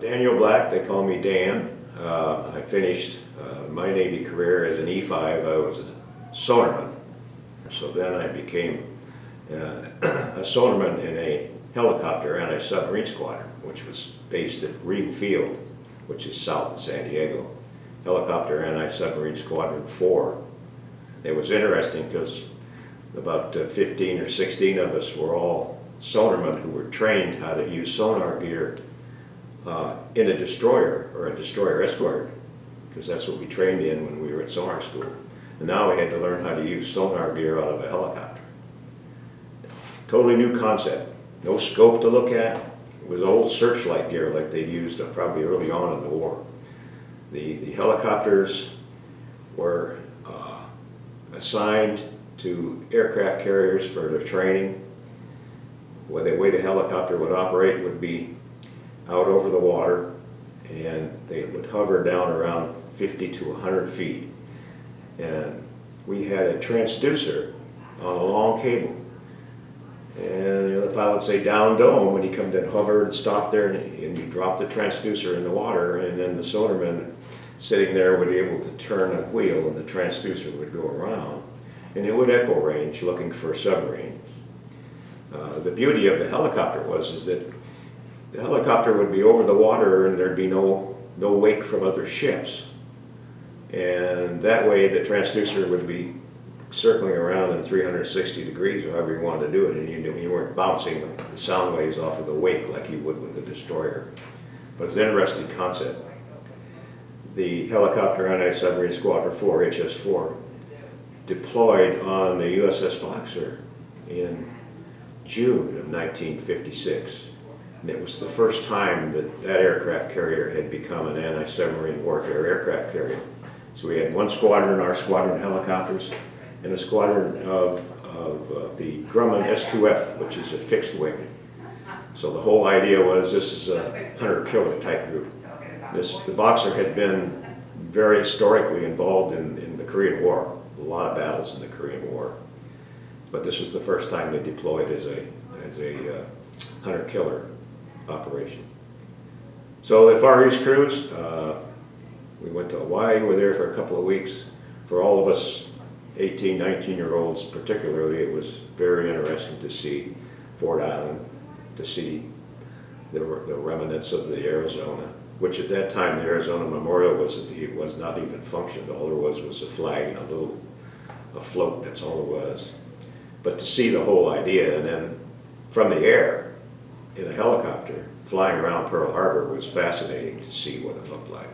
Daniel Black, they call me Dan. I finished my Navy career as an E5. I was a sonarman. So then I became a sonarman in a helicopter anti-submarine squadron, which was based at Reed Field, which is south of San Diego. Helicopter anti-submarine squadron 4. It was interesting because about 15 or 16 of us were all sonarmen who were trained how to use sonar gear in a destroyer or a destroyer escort, because that's what we trained in when we were at sonar school. And now we had to learn how to use sonar gear out of a helicopter. Totally new concept. No scope to look at. It was old searchlight gear like they'd used probably early on in the war. The helicopters were assigned to aircraft carriers for their training. The way the helicopter would operate would be out over the water, and they would hover down around 50 to 100 feet. And we had a transducer on a long cable. And the pilot would say down dome when he come to hover and stop there, and you drop the transducer in the water, and then the sonarman sitting there would be able to turn a wheel and the transducer would go around. And it would echo range looking for submarines. The beauty of the helicopter is that the helicopter would be over the water and there'd be no wake from other ships. And that way the transducer would be circling around in 360 degrees, or however you wanted to do it, and you weren't bouncing the sound waves off of the wake like you would with a destroyer. But it's an interesting concept. The helicopter anti-submarine squadron 4, HS4, deployed on the USS Boxer in June of 1956. And it was the first time that that aircraft carrier had become an anti-submarine warfare aircraft carrier. So we had one squadron, our squadron helicopters, and a squadron of the Grumman S2F, which is a fixed wing. So the whole idea was this is a hunter-killer type group. The Boxer had been very historically involved in the Korean War, a lot of battles in the Korean War. But this was the first time they deployed as a hunter-killer operation. So the Far East cruise, we went to Hawaii. We were there for a couple of weeks. For all of us 18, 19-year-olds particularly, it was very interesting to see Fort Island, to see the remnants of the Arizona, which at that time the Arizona Memorial was not even functioned. All there was a flag and a float, that's all there was. But to see the whole idea, and then from the air, in a helicopter, flying around Pearl Harbor was fascinating to see what it looked like.